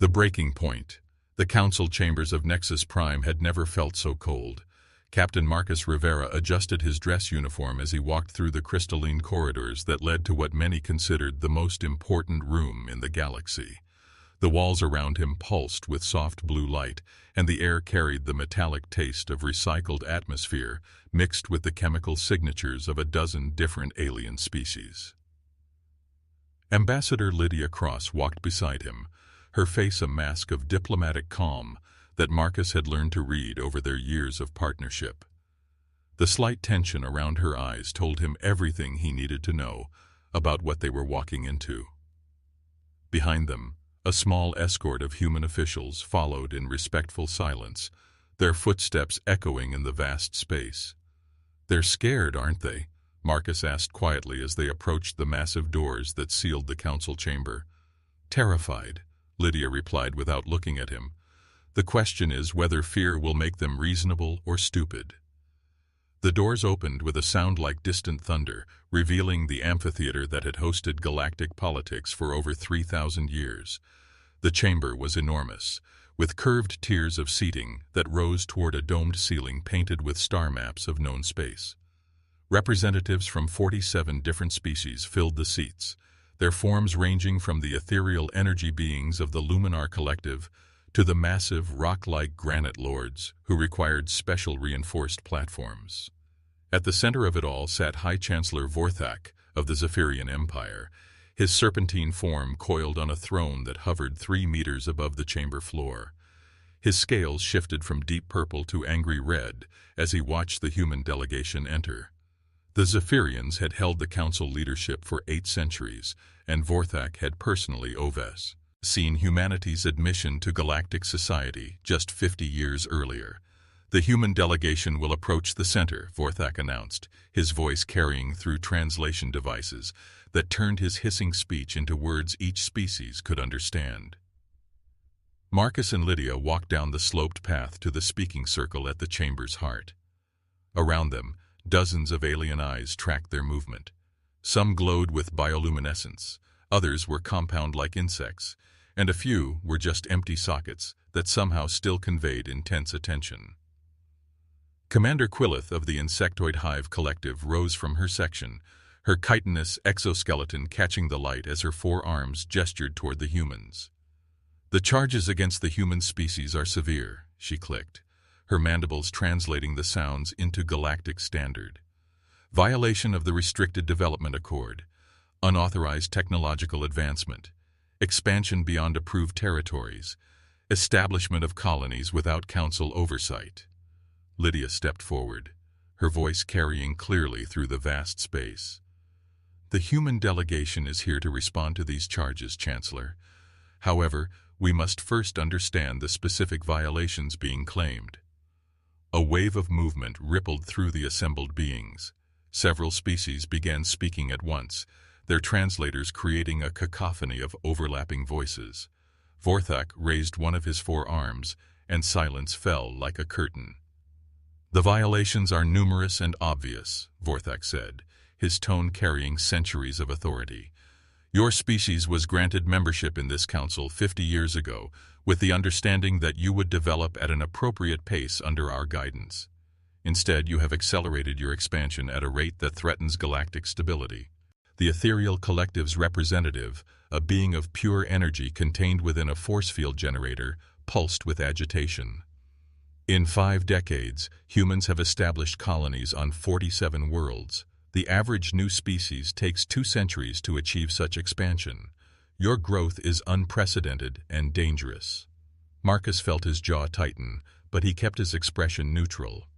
The breaking point. The council chambers of Nexus Prime had never felt so cold. Captain Marcus Rivera adjusted his dress uniform as he walked through the crystalline corridors that led to what many considered the most important room in the galaxy. The walls around him pulsed with soft blue light, and the air carried the metallic taste of recycled atmosphere mixed with the chemical signatures of a dozen different alien species. Ambassador Lydia Cross walked beside him, her face a mask of diplomatic calm that Marcus had learned to read over their years of partnership. The slight tension around her eyes told him everything he needed to know about what they were walking into. Behind them, a small escort of human officials followed in respectful silence, their footsteps echoing in the vast space. "They're scared, aren't they?" Marcus asked quietly as they approached the massive doors that sealed the council chamber. "Terrified," Lydia replied without looking at him. "The question is whether fear will make them reasonable or stupid." The doors opened with a sound like distant thunder, revealing the amphitheater that had hosted galactic politics for over 3,000 years. The chamber was enormous, with curved tiers of seating that rose toward a domed ceiling painted with star maps of known space. Representatives from 47 different species filled the seats, their forms ranging from the ethereal energy beings of the Luminar Collective to the massive rock-like granite lords who required special reinforced platforms. At the center of it all sat High Chancellor Vorthak of the Zephyrian Empire, his serpentine form coiled on a throne that hovered 3 meters above the chamber floor. His scales shifted from deep purple to angry red as he watched the human delegation enter. The Zephyrians had held the council leadership for 8 centuries, and Vorthak had personally seen humanity's admission to galactic society just 50 years earlier. "The human delegation will approach the center," Vorthak announced, his voice carrying through translation devices that turned his hissing speech into words each species could understand. Marcus and Lydia walked down the sloped path to the speaking circle at the chamber's heart. Around them, dozens of alien eyes tracked their movement. Some glowed with bioluminescence, others were compound-like insects, and a few were just empty sockets that somehow still conveyed intense attention. Commander Quillith of the Insectoid Hive Collective rose from her section, her chitinous exoskeleton catching the light as her 4 arms gestured toward the humans. "The charges against the human species are severe," she clicked, her mandibles translating the sounds into galactic standard. "Violation of the Restricted Development Accord, unauthorized technological advancement, expansion beyond approved territories, establishment of colonies without council oversight." Lydia stepped forward, her voice carrying clearly through the vast space. "The human delegation is here to respond to these charges, Chancellor. However, we must first understand the specific violations being claimed." A wave of movement rippled through the assembled beings. Several species began speaking at once, their translators creating a cacophony of overlapping voices. Vorthak raised one of his 4 arms, and silence fell like a curtain. "The violations are numerous and obvious," Vorthak said, his tone carrying centuries of authority. "Your species was granted membership in this council 50 years ago, with the understanding that you would develop at an appropriate pace under our guidance. Instead, you have accelerated your expansion at a rate that threatens galactic stability. The Ethereal Collective's representative, a being of pure energy contained within a force field generator, pulsed with agitation. In 5 decades, humans have established colonies on 47 worlds. The average new species takes 2 centuries to achieve such expansion. Your growth is unprecedented and dangerous." Marcus felt his jaw tighten, but he kept his expression neutral.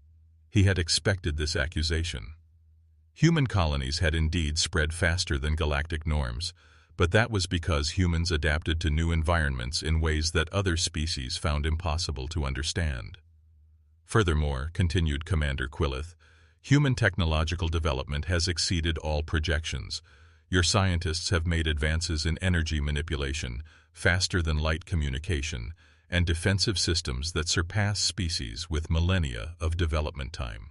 He had expected this accusation. Human colonies had indeed spread faster than galactic norms, but that was because humans adapted to new environments in ways that other species found impossible to understand. "Furthermore," continued Commander Quillith, "human technological development has exceeded all projections. Your scientists have made advances in energy manipulation, faster-than-light communication, and defensive systems that surpass species with millennia of development time."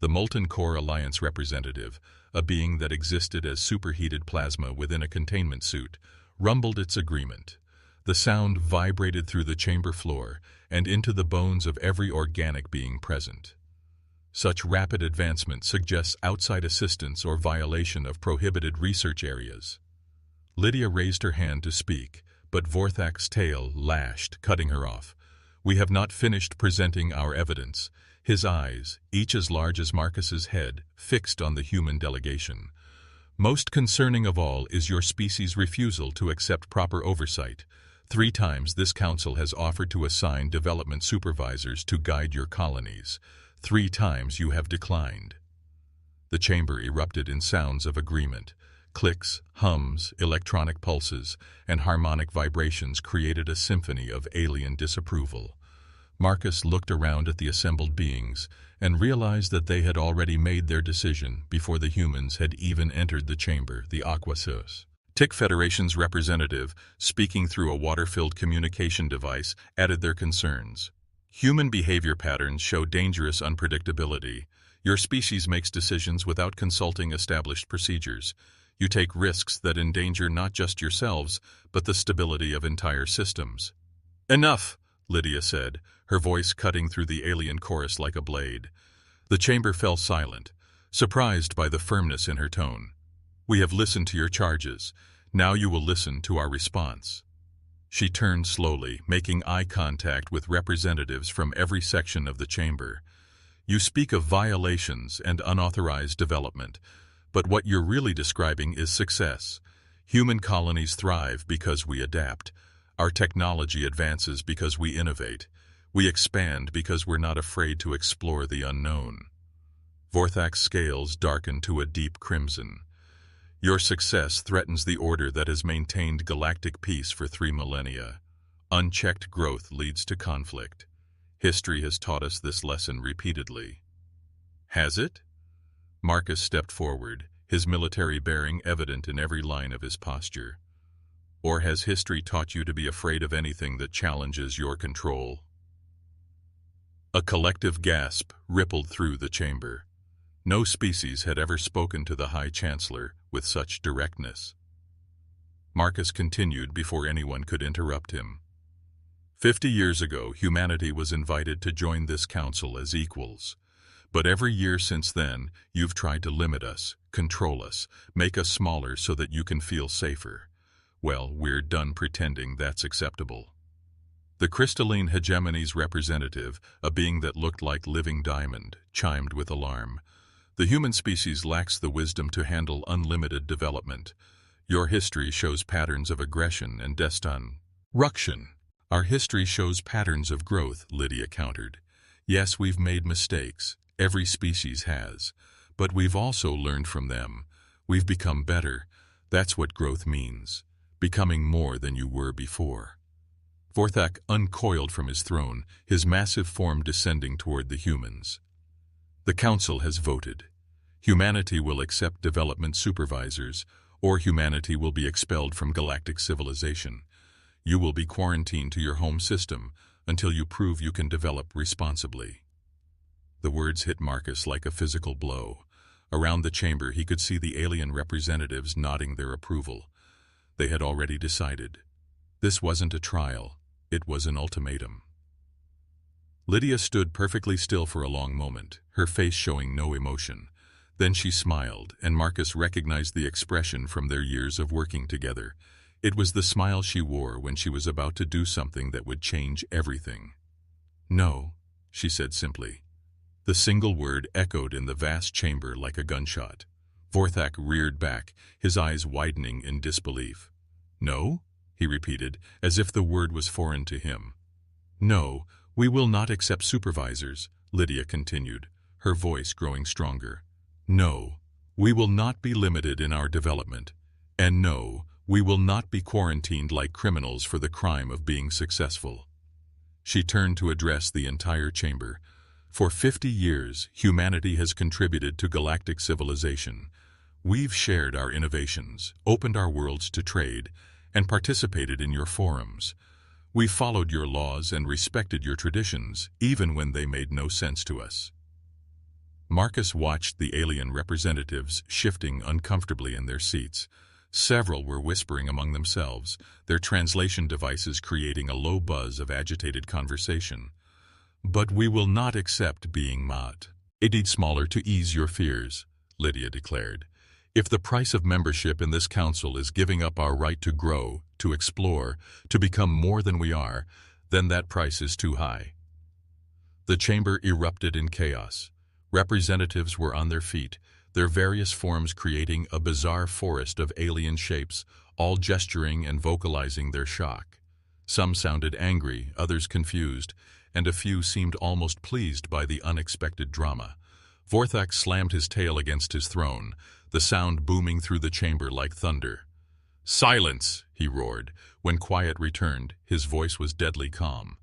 The Molten Core Alliance representative, a being that existed as superheated plasma within a containment suit, rumbled its agreement. The sound vibrated through the chamber floor and into the bones of every organic being present. Such rapid advancement suggests outside assistance or violation of prohibited research areas. Lydia raised her hand to speak, but Vorthak's tail lashed, cutting her off. "We have not finished presenting our evidence." His eyes, each as large as Marcus's head, fixed on the human delegation. "Most concerning of all is your species' refusal to accept proper oversight. 3 times this council has offered to assign development supervisors to guide your colonies. 3 times you have declined." The chamber erupted in sounds of agreement. Clicks, hums, electronic pulses, and harmonic vibrations created a symphony of alien disapproval. Marcus looked around at the assembled beings and realized that they had already made their decision before the humans had even entered the chamber. The Aquasus Tick Federation's representative, speaking through a water-filled communication device, added their concerns. "Human behavior patterns show dangerous unpredictability. Your species makes decisions without consulting established procedures. You take risks that endanger not just yourselves, but the stability of entire systems." "Enough," Lydia said, her voice cutting through the alien chorus like a blade. The chamber fell silent, surprised by the firmness in her tone. "We have listened to your charges. Now you will listen to our response." She turned slowly, making eye contact with representatives from every section of the chamber. "You speak of violations and unauthorized development, but what you're really describing is success. Human colonies thrive because we adapt. Our technology advances because we innovate. We expand because we're not afraid to explore the unknown." Vorthak's scales darkened to a deep crimson. "Your success threatens the order that has maintained galactic peace for 3 millennia. Unchecked growth leads to conflict. History has taught us this lesson repeatedly." "Has it?" Marcus stepped forward, his military bearing evident in every line of his posture. "Or has history taught you to be afraid of anything that challenges your control?" A collective gasp rippled through the chamber. No species had ever spoken to the High Chancellor with such directness. Marcus continued before anyone could interrupt him. 50 years ago, humanity was invited to join this council as equals. But every year since then, you've tried to limit us, control us, make us smaller so that you can feel safer. Well, we're done pretending that's acceptable." The crystalline hegemony's representative, a being that looked like living diamond, chimed with alarm. "The human species lacks the wisdom to handle unlimited development. Your history shows patterns of aggression and destruction." "Our history shows patterns of growth," Lydia countered. "Yes, we've made mistakes. Every species has. But we've also learned from them. We've become better. That's what growth means. Becoming more than you were before." Vorthak uncoiled from his throne, his massive form descending toward the humans. "The Council has voted. Humanity will accept development supervisors, or humanity will be expelled from galactic civilization. You will be quarantined to your home system until you prove you can develop responsibly." The words hit Marcus like a physical blow. Around the chamber he could see the alien representatives nodding their approval. They had already decided. This wasn't a trial, it was an ultimatum. Lydia stood perfectly still for a long moment, her face showing no emotion. Then she smiled, and Marcus recognized the expression from their years of working together. It was the smile she wore when she was about to do something that would change everything. "No," she said simply. The single word echoed in the vast chamber like a gunshot. Vorthak reared back, his eyes widening in disbelief. "No?" he repeated, as if the word was foreign to him. "No, we will not accept supervisors," Lydia continued, her voice growing stronger. "No, we will not be limited in our development. And no, we will not be quarantined like criminals for the crime of being successful." She turned to address the entire chamber. "For 50 years, humanity has contributed to galactic civilization. We've shared our innovations, opened our worlds to trade, and participated in your forums. We followed your laws and respected your traditions, even when they made no sense to us." Marcus watched the alien representatives shifting uncomfortably in their seats. Several were whispering among themselves, their translation devices creating a low buzz of agitated conversation. "But we will not accept being made smaller to ease your fears," Lydia declared. "If the price of membership in this council is giving up our right to grow, to explore, to become more than we are, then that price is too high." The chamber erupted in chaos. Representatives were on their feet, their various forms creating a bizarre forest of alien shapes, all gesturing and vocalizing their shock. Some sounded angry, others confused, and a few seemed almost pleased by the unexpected drama. Vorthak slammed his tail against his throne, the sound booming through the chamber like thunder. "Silence!" he roared. When quiet returned, his voice was deadly calm.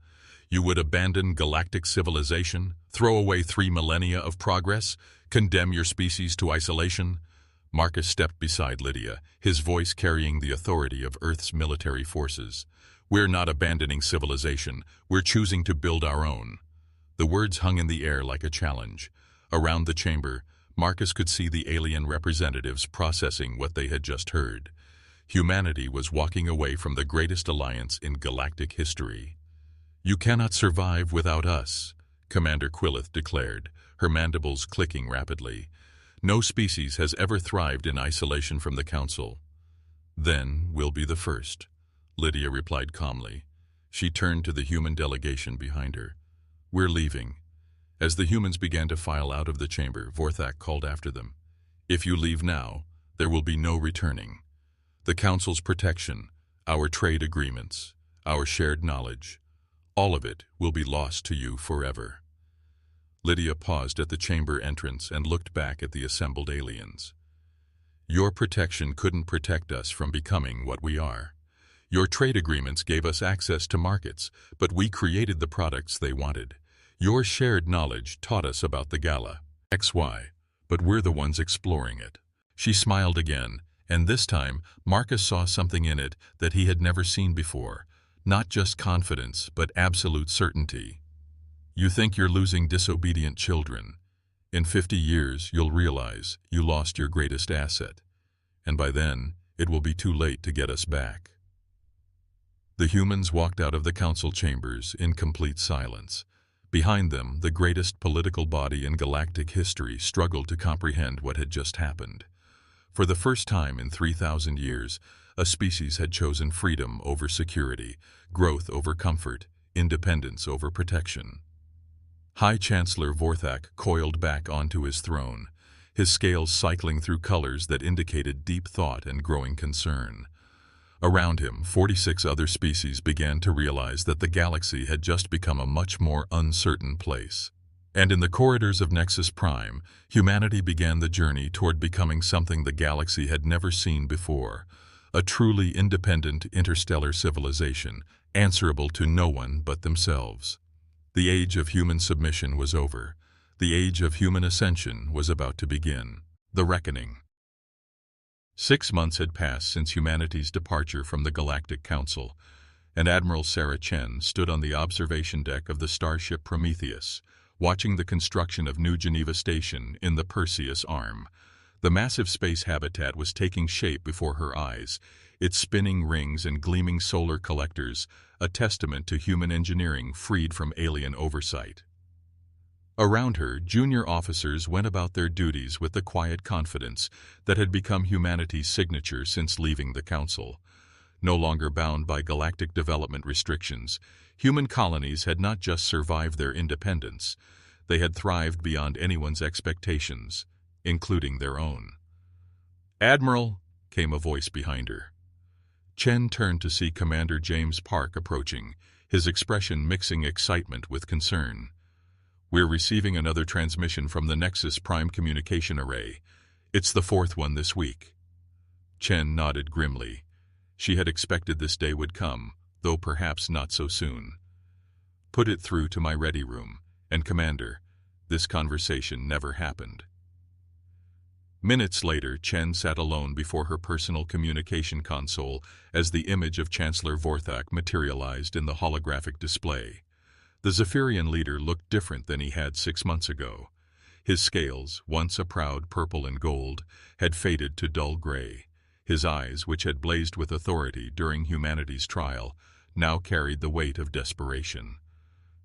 "You would abandon galactic civilization, throw away 3 millennia of progress, condemn your species to isolation?" Marcus stepped beside Lydia, his voice carrying the authority of Earth's military forces. "We're not abandoning civilization, we're choosing to build our own." The words hung in the air like a challenge. Around the chamber, Marcus could see the alien representatives processing what they had just heard. Humanity was walking away from the greatest alliance in galactic history. "You cannot survive without us," Commander Quillith declared, her mandibles clicking rapidly. "No species has ever thrived in isolation from the Council." "Then we'll be the first," Lydia replied calmly. She turned to the human delegation behind her. "We're leaving." As the humans began to file out of the chamber, Vorthak called after them. "If you leave now, there will be no returning. The Council's protection, our trade agreements, our shared knowledge, all of it will be lost to you forever." Lydia paused at the chamber entrance and looked back at the assembled aliens. "Your protection couldn't protect us from becoming what we are. Your trade agreements gave us access to markets, but we created the products they wanted. Your shared knowledge taught us about the Gala XY, but we're the ones exploring it." She smiled again, and this time Marcus saw something in it that he had never seen before. Not just confidence, but absolute certainty. "You think you're losing disobedient children. In 50 years, you'll realize you lost your greatest asset. And by then, it will be too late to get us back." The humans walked out of the council chambers in complete silence. Behind them, the greatest political body in galactic history struggled to comprehend what had just happened. For the first time in 3,000 years, a species had chosen freedom over security, growth over comfort, independence over protection. High Chancellor Vorthak coiled back onto his throne, his scales cycling through colors that indicated deep thought and growing concern. Around him, 46 other species began to realize that the galaxy had just become a much more uncertain place. And in the corridors of Nexus Prime, humanity began the journey toward becoming something the galaxy had never seen before, a truly independent interstellar civilization, answerable to no one but themselves. The age of human submission was over. The age of human ascension was about to begin. The reckoning. 6 months had passed since humanity's departure from the Galactic Council, and Admiral Sarah Chen stood on the observation deck of the starship Prometheus, watching the construction of New Geneva Station in the Perseus Arm. The massive space habitat was taking shape before her eyes, its spinning rings and gleaming solar collectors, a testament to human engineering freed from alien oversight. Around her, junior officers went about their duties with the quiet confidence that had become humanity's signature since leaving the Council. No longer bound by galactic development restrictions, human colonies had not just survived their independence, they had thrived beyond anyone's expectations, including their own. "Admiral," came a voice behind her. Chen turned to see Commander James Park approaching, his expression mixing excitement with concern. "We're receiving another transmission from the Nexus Prime communication array. It's the 4th one this week." Chen nodded grimly. She had expected this day would come, though perhaps not so soon. "Put it through to my ready room, and Commander, this conversation never happened." Minutes later, Chen sat alone before her personal communication console as the image of Chancellor Vorthak materialized in the holographic display. The Zephyrian leader looked different than he had 6 months ago. His scales, once a proud purple and gold, had faded to dull gray. His eyes, which had blazed with authority during humanity's trial, now carried the weight of desperation.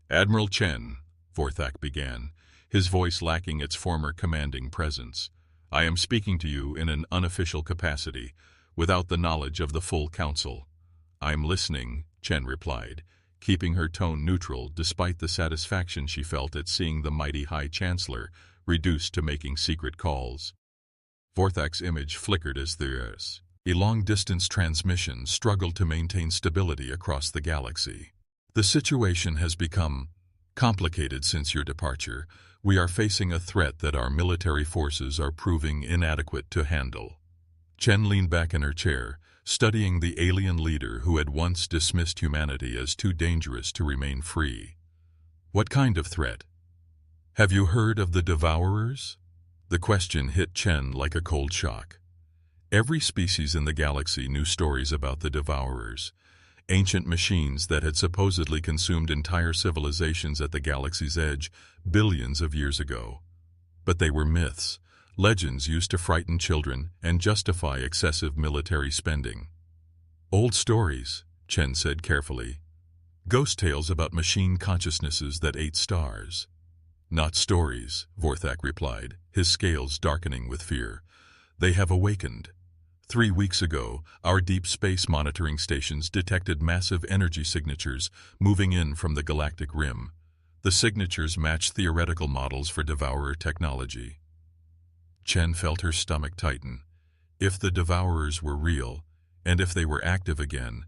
"Admiral Chen," Vorthak began, his voice lacking its former commanding presence, "I am speaking to you in an unofficial capacity, without the knowledge of the full council." "I'm listening," Chen replied, keeping her tone neutral despite the satisfaction she felt at seeing the mighty High Chancellor reduced to making secret calls. Vorthak's image flickered as a long-distance transmission struggled to maintain stability across the galaxy. "The situation has become complicated since your departure. We are facing a threat that our military forces are proving inadequate to handle." Chen leaned back in her chair, studying the alien leader who had once dismissed humanity as too dangerous to remain free. "What kind of threat? Have you heard of the Devourers?" The question hit Chen like a cold shock. Every species in the galaxy knew stories about the Devourers, ancient machines that had supposedly consumed entire civilizations at the galaxy's edge billions of years ago. But they were myths, legends used to frighten children and justify excessive military spending. "Old stories," Chen said carefully. "Ghost tales about machine consciousnesses that ate stars." "Not stories," Vorthak replied, his scales darkening with fear. "They have awakened. 3 weeks ago, our deep space monitoring stations detected massive energy signatures moving in from the galactic rim. The signatures matched theoretical models for Devourer technology." Chen felt her stomach tighten. If the Devourers were real, and if they were active again,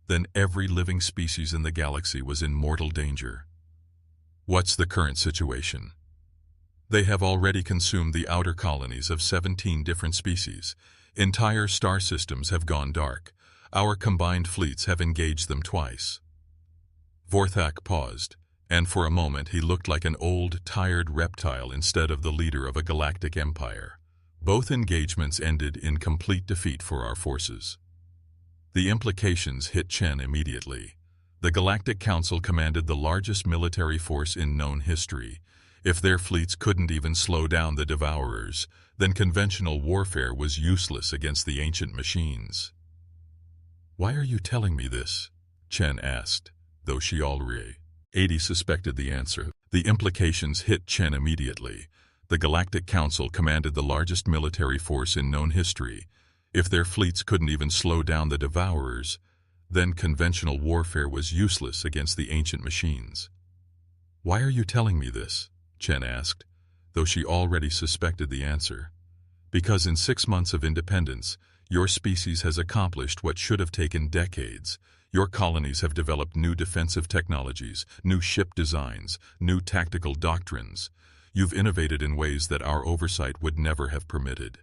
then every living species in the galaxy was in mortal danger. "What's the current situation?" "They have already consumed the outer colonies of 17 different species. Entire star systems have gone dark. Our combined fleets have engaged them twice." Vorthak paused, and for a moment he looked like an old, tired reptile instead of the leader of a galactic empire. "Both engagements ended in complete defeat for our forces." The implications hit Chen immediately. The Galactic Council commanded the largest military force in known history. If their fleets couldn't even slow down the Devourers, then conventional warfare was useless against the ancient machines. "Why are you telling me this?" Chen asked, though she already suspected the answer. The implications hit Chen immediately. The Galactic Council commanded the largest military force in known history. If their fleets couldn't even slow down the Devourers, then conventional warfare was useless against the ancient machines. "Why are you telling me this?" Chen asked, though she already suspected the answer. "Because in 6 months of independence, your species has accomplished what should have taken decades. Your colonies have developed new defensive technologies, new ship designs, new tactical doctrines. You've innovated in ways that our oversight would never have permitted."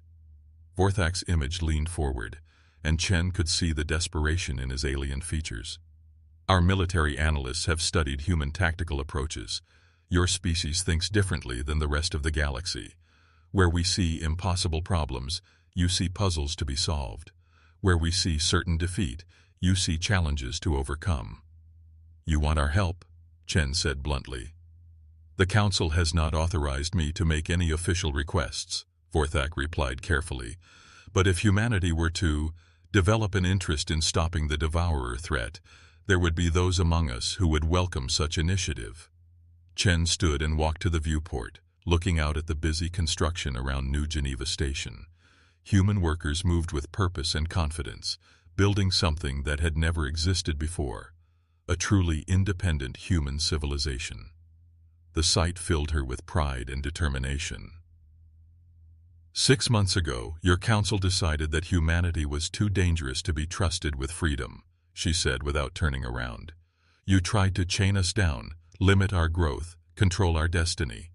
Vorthak's image leaned forward, and Chen could see the desperation in his alien features. "Our military analysts have studied human tactical approaches. Your species thinks differently than the rest of the galaxy. Where we see impossible problems, you see puzzles to be solved. Where we see certain defeat, you see challenges to overcome." "You want our help?" Chen said bluntly. "The Council has not authorized me to make any official requests," Vorthak replied carefully. "But if humanity were to develop an interest in stopping the Devourer threat, there would be those among us who would welcome such initiative." Chen stood and walked to the viewport, looking out at the busy construction around New Geneva Station. Human workers moved with purpose and confidence, building something that had never existed before, a truly independent human civilization. The sight filled her with pride and determination. 6 months ago, your council decided that humanity was too dangerous to be trusted with freedom, she said without turning around. You tried to chain us down, limit our growth, control our destiny.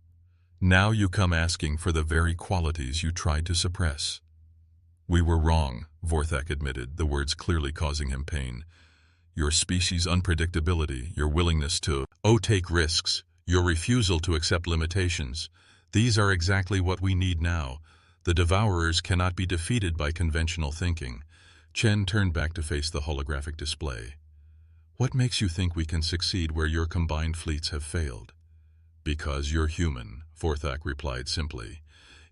Now you come asking for the very qualities you tried to suppress. We were wrong, Vorthak admitted, the words clearly causing him pain. Your species' unpredictability, your willingness to take risks, your refusal to accept limitations, these are exactly what we need now. The Devourers cannot be defeated by conventional thinking. Chen turned back to face the holographic display. What makes you think we can succeed where your combined fleets have failed? Because you're human, Vorthak replied simply.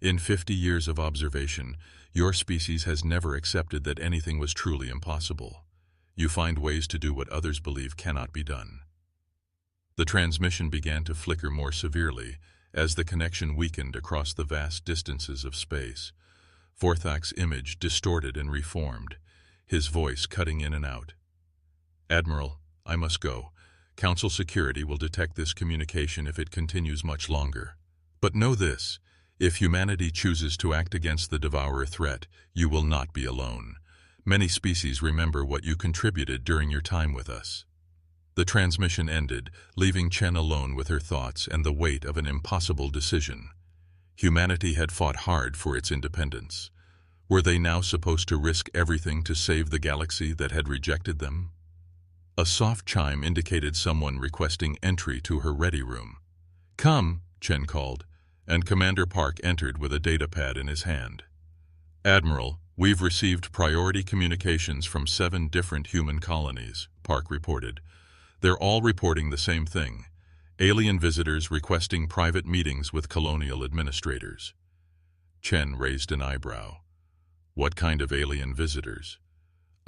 In 50 years of observation, Your species has never accepted that anything was truly impossible. You find ways to do what others believe cannot be done." The transmission began to flicker more severely as the connection weakened across the vast distances of space. Vorthak's image distorted and reformed, his voice cutting in and out. "Admiral, I must go. Council security will detect this communication if it continues much longer. But know this, if humanity chooses to act against the Devourer threat, you will not be alone. Many species remember what you contributed during your time with us." The transmission ended, leaving Chen alone with her thoughts and the weight of an impossible decision. Humanity had fought hard for its independence. Were they now supposed to risk everything to save the galaxy that had rejected them? A soft chime indicated someone requesting entry to her ready room. "Come," Chen called, and Commander Park entered with a datapad in his hand. "Admiral, we've received priority communications from 7 different human colonies," Park reported. "They're all reporting the same thing: alien visitors requesting private meetings with colonial administrators." Chen raised an eyebrow. "What kind of alien visitors?"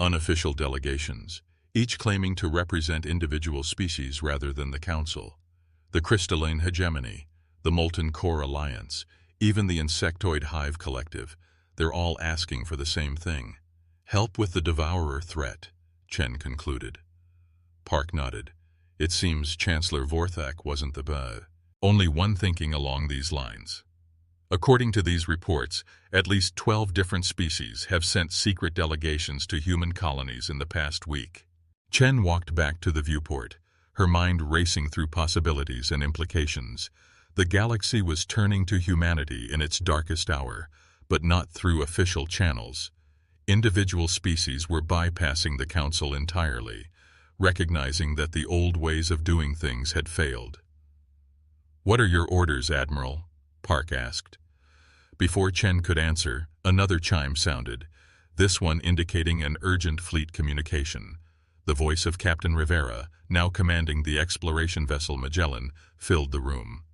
"Unofficial delegations, each claiming to represent individual species rather than the Council. The crystalline hegemony, the molten core alliance, even the insectoid hive collective, they're all asking for the same thing: help with the Devourer threat," Chen concluded. Park nodded. It seems Chancellor Vorthak wasn't the only one thinking along these lines. According to these reports, at least 12 different species have sent secret delegations to human colonies in the past week. Chen walked back to the viewport, her mind racing through possibilities and implications. The galaxy was turning to humanity in its darkest hour, but not through official channels. Individual species were bypassing the Council entirely, recognizing that the old ways of doing things had failed. "What are your orders, Admiral?" Park asked. Before Chen could answer, another chime sounded, this one indicating an urgent fleet communication. The voice of Captain Rivera, now commanding the exploration vessel Magellan, filled the room.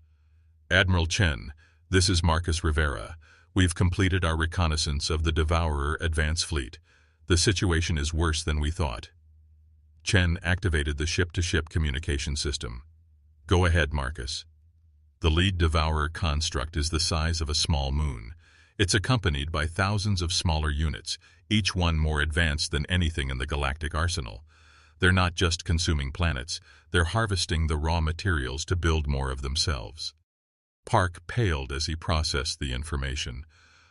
"Admiral Chen, this is Marcus Rivera. We've completed our reconnaissance of the Devourer advance fleet. The situation is worse than we thought." Chen activated the ship-to-ship communication system. "Go ahead, Marcus." The lead Devourer construct is the size of a small moon. It's accompanied by thousands of smaller units, each one more advanced than anything in the galactic arsenal. They're not just consuming planets, they're harvesting the raw materials to build more of themselves. Park paled as he processed the information.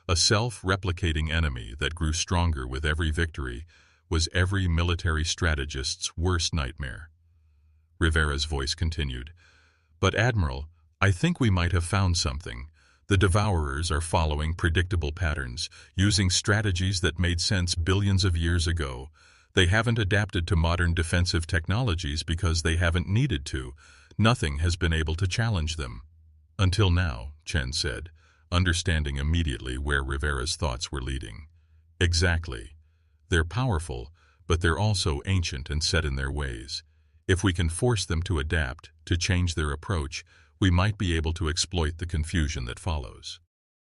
A self-replicating enemy that grew stronger with every victory was every military strategist's worst nightmare. Rivera's voice continued, "But Admiral, I think we might have found something. The Devourers are following predictable patterns, using strategies that made sense billions of years ago. They haven't adapted to modern defensive technologies because they haven't needed to. Nothing has been able to challenge them." "Until now," Chen said, understanding immediately where Rivera's thoughts were leading. "Exactly. They're powerful, but they're also ancient and set in their ways. If we can force them to adapt, to change their approach, we might be able to exploit the confusion that follows."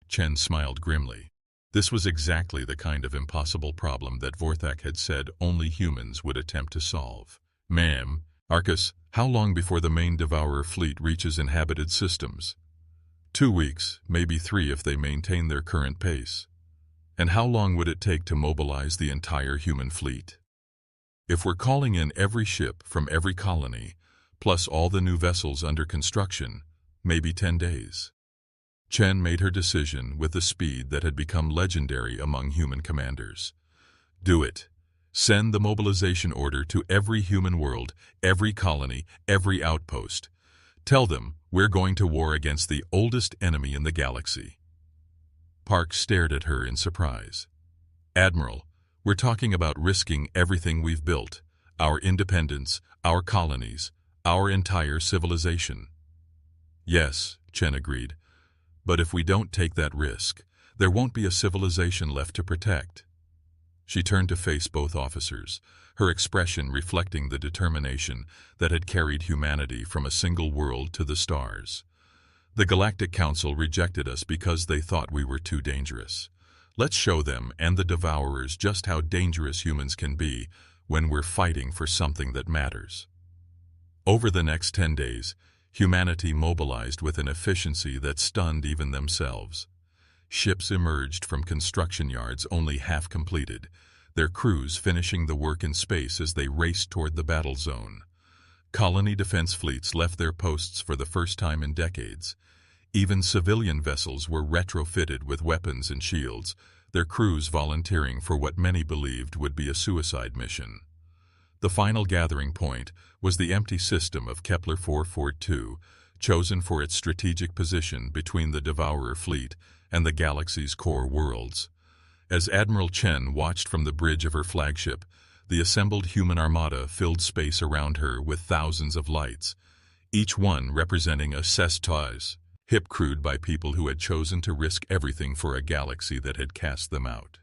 Chen smiled grimly. This was exactly the kind of impossible problem that Vorthak had said only humans would attempt to solve. "Ma'am, Arcus, how long before the main Devourer fleet reaches inhabited systems?" 2 weeks, maybe 3 if they maintain their current pace." "And how long would it take to mobilize the entire human fleet?" "If we're calling in every ship from every colony, plus all the new vessels under construction, maybe 10 days. Chen made her decision with the speed that had become legendary among human commanders. "Do it. Send the mobilization order to every human world, every colony, every outpost. Tell them we're going to war against the oldest enemy in the galaxy." Park stared at her in surprise. "Admiral, we're talking about risking everything we've built, our independence, our colonies, our entire civilization." "Yes," Chen agreed, "but if we don't take that risk, there won't be a civilization left to protect." She turned to face both officers, her expression reflecting the determination that had carried humanity from a single world to the stars. "The Galactic Council rejected us because they thought we were too dangerous. Let's show them and the Devourers just how dangerous humans can be when we're fighting for something that matters. Over the next 10 days, humanity mobilized with an efficiency that stunned even themselves. Ships emerged from construction yards only half completed, their crews finishing the work in space as they raced toward the battle zone. Colony defense fleets left their posts for the first time in decades. Even civilian vessels were retrofitted with weapons and shields, their crews volunteering for what many believed would be a suicide mission. The final gathering point was the empty system of Kepler 442, chosen for its strategic position between the Devourer fleet and the galaxy's core worlds. As Admiral Chen watched from the bridge of her flagship, the assembled human armada filled space around her with thousands of lights, each one representing a Sestais, hip crewed by people who had chosen to risk everything for a galaxy that had cast them out.